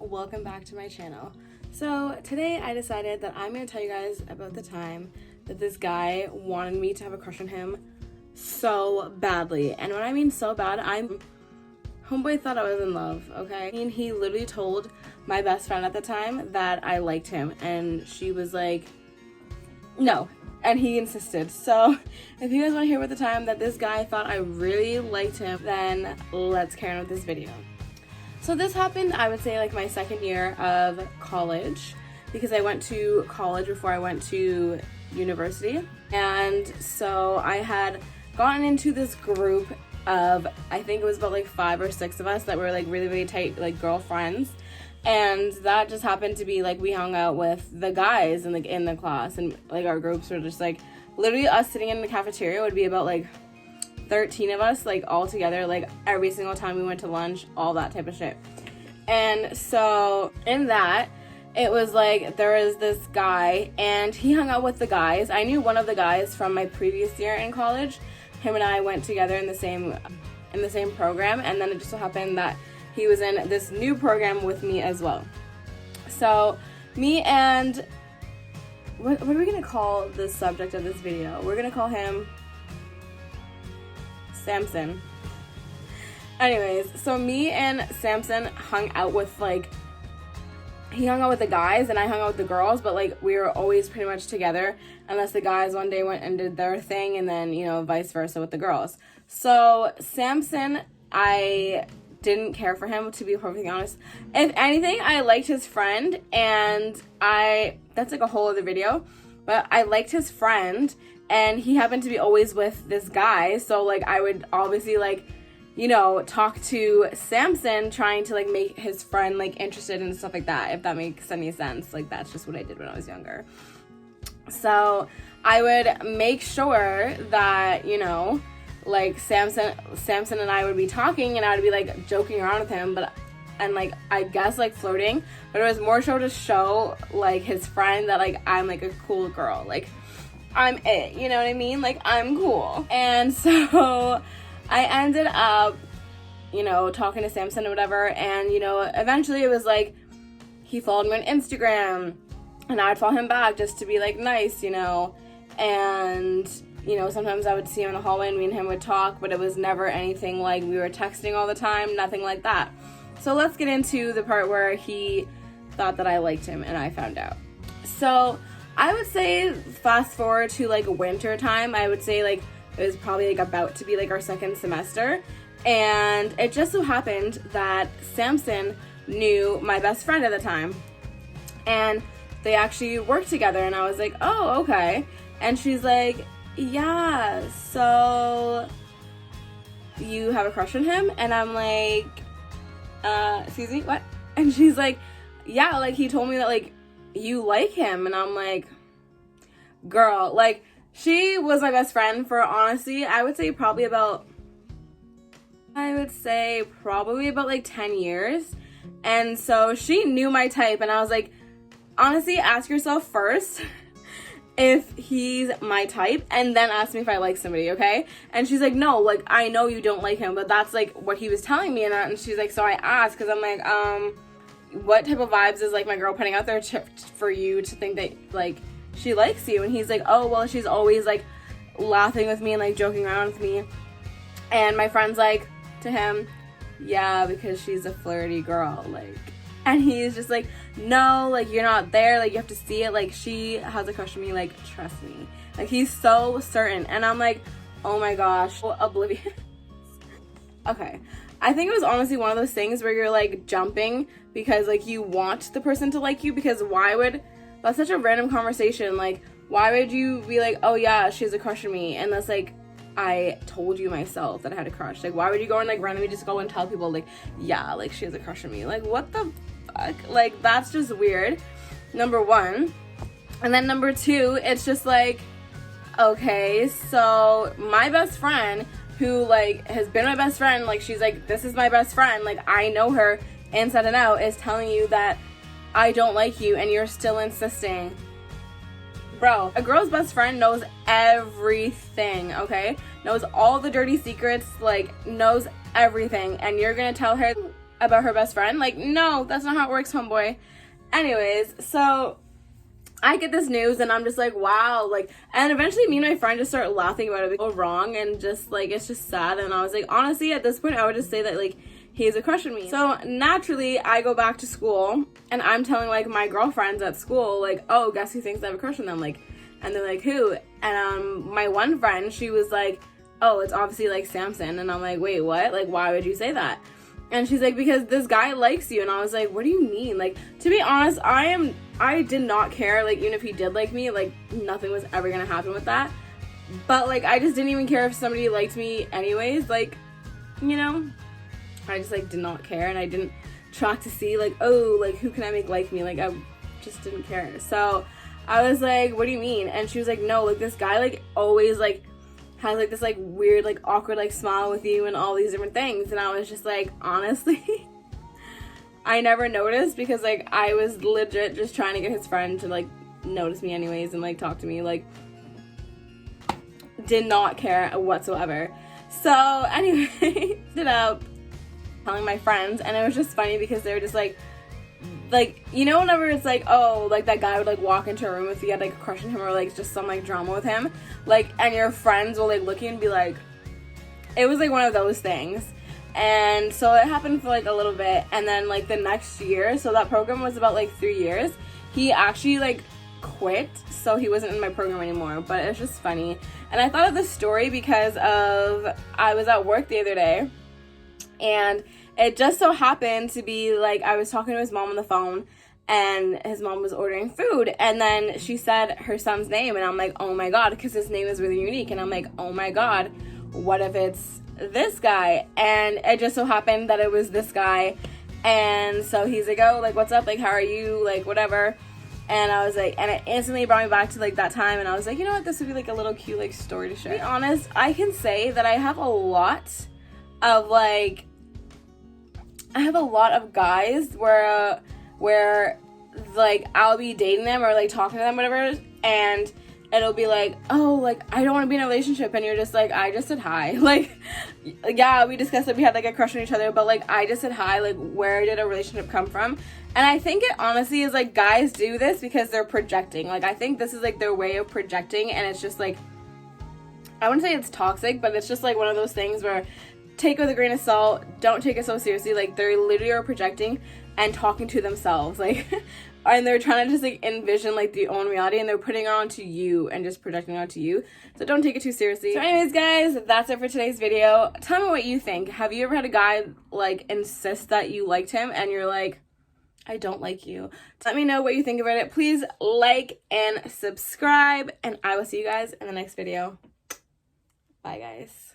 welcome back to my channel. So today I decided that I'm going to tell you guys about the time that this guy wanted me to have a crush on him so badly. And when I mean so bad, homeboy thought I was in love, okay? And he literally told my best friend at the time that I liked him, and she was like, no. And he insisted. So if you guys want to hear about the time that this guy thought I really liked him, then let's carry on with this video. So this happened, I would say, like my second year of college, because I went to college before I went to university. And so I had gotten into this group of, I think it was about like 5 or 6 of us that were like really, really tight, like girlfriends. And that just happened to be like we hung out with the guys in the class, and like our groups were just like literally us sitting in the cafeteria would be about like 13 of us, like all together, like every single time we went to lunch, all that type of shit. And so in that, it was like there was this guy and he hung out with the guys. I knew one of the guys from my previous year in college. Him and I went together in the same program, and then it just so happened that he was in this new program with me as well. So me and what are we gonna call the subject of this video? We're gonna call him Samson. Anyways, so me and Samson hung out with he hung out with the guys and I hung out with the girls, but like we were always pretty much together unless the guys one day went and did their thing, and then, you know, vice versa with the girls. So Samson, I didn't care for him, to be perfectly honest. If anything, I liked his friend, and that's like a whole other video, but I liked his friend, and he happened to be always with this guy, so like I would obviously like, you know, talk to Samson, trying to like make his friend like interested in stuff like that, if that makes any sense. Like that's just what I did when I was younger. So I would make sure that, you know, like Samson and I would be talking, and I would be like joking around with him, and like I guess like flirting, but it was more so to show like his friend that like I'm like a cool girl, like I'm it, you know what I mean? Like I'm cool. And so I ended up, you know, talking to Samson or whatever, and you know, eventually it was like he followed me on Instagram, and I'd follow him back just to be like nice, you know, and you know, sometimes I would see him in the hallway and me and him would talk, but it was never anything like we were texting all the time, nothing like that. So let's get into the part where he thought that I liked him and I found out. So I would say fast forward to like winter time, I would say like it was probably like about to be like our second semester, and it just so happened that Samson knew my best friend at the time, and they actually worked together, and I was like, oh, okay. And she's like, yeah, so you have a crush on him? And I'm like, excuse me, what? And she's like, yeah, like he told me that like you like him. And I'm like, girl, like she was my best friend for, honestly, I would say probably about like 10 years. And so she knew my type, and I was like, honestly, ask yourself first if he's my type, and then ask me if I like somebody, okay? And she's like, no, like I know you don't like him, but that's like what he was telling me. And she's like, so I asked, because I'm like, what type of vibes is like my girl putting out there for you to think that like she likes you? And he's like, oh, well, she's always like laughing with me and like joking around with me. And my friend's like to him, yeah, because she's a flirty girl, like. And he's just like, no, like you're not there, like you have to see it, like she has a crush on me, like trust me. Like he's so certain. And I'm like, oh my gosh, oblivious. Okay, I think it was honestly one of those things where you're like jumping because like you want the person to like you, because that's such a random conversation. Like why would you be like, oh yeah, she has a crush on me, and that's like, I told you myself that I had a crush. Like why would you go and like randomly just go and tell people like, yeah, like she has a crush on me? Like what the fuck? Like that's just weird, number one. And then number two, it's just like, okay, so my best friend, who like has been my best friend, like she's like, this is my best friend, like I know her inside and out, is telling you that I don't like you, and you're still insisting. Bro, a girl's best friend knows everything, okay? Knows all the dirty secrets, like knows everything, and you're gonna tell her about her best friend. Like, no, that's not how it works, homeboy. Anyways, so I get this news and I'm just like, wow, like, and eventually me and my friend just start laughing about it, go wrong, and just like, it's just sad. And I was like, honestly, at this point, I would just say that like he has a crush on me. So naturally, I go back to school and I'm telling like my girlfriends at school, like, oh, guess who thinks I have a crush on them? Like, and they're like, who? And my one friend, she was like, oh, it's obviously like Samson. And I'm like, wait, what? Like, why would you say that? And she's like, because this guy likes you. And I was like, what do you mean? Like, to be honest, I did not care. Like, even if he did like me, like, nothing was ever gonna happen with that. But, like, I just didn't even care if somebody liked me anyways. Like, you know, I just, like, did not care. And I didn't track to see, like, oh, like, who can I make like me? Like, I just didn't care. So I was like, what do you mean? And she was like, no, like, this guy, like, always, like, has like this like weird like awkward like smile with you and all these different things. And I was just like, honestly, I never noticed, because like I was legit just trying to get his friend to like notice me anyways and like talk to me. Like, did not care whatsoever. So anyway, ended up telling my friends, and it was just funny because they were just like, you know, whenever it's like, oh, like that guy would like walk into a room if you had like a crush on him or like just some like drama with him, like, and your friends will like look at you and be like, it was like one of those things. And so it happened for like a little bit, and then like the next year, so that program was about like 3 years, he actually like quit, so he wasn't in my program anymore. But it's just funny, and I thought of this story because of, I was at work the other day, and it just so happened to be like I was talking to his mom on the phone, and his mom was ordering food, and then she said her son's name, and I'm like, oh my god, because his name is really unique, and I'm like, oh my god, what if it's this guy? And it just so happened that it was this guy. And so he's like, oh, like, what's up, like, how are you, like, whatever. And I was like, and it instantly brought me back to like that time, and I was like, you know what, this would be like a little cute like story to share. To be honest, I can say that I have a lot of guys where like I'll be dating them or like talking to them, whatever, and it'll be like, oh, like, I don't want to be in a relationship, and you're just like, I just said hi. Like, yeah, we discussed that we had like a crush on each other, but like I just said hi. Like, where did a relationship come from? And I think it honestly is like guys do this because they're projecting. Like, I think this is like their way of projecting, and it's just like, I wouldn't say it's toxic, but it's just like one of those things where take it with a grain of salt, don't take it so seriously. Like, they literally are projecting and talking to themselves, like, and they're trying to just like envision like the own reality, and they're putting it onto you and just projecting it onto you. So don't take it too seriously. So anyways, guys, that's it for today's video. Tell me what you think. Have you ever had a guy like insist that you liked him and you're like, I don't like you? Let me know what you think about it. Please like and subscribe, and I will see you guys in the next video. Bye, guys.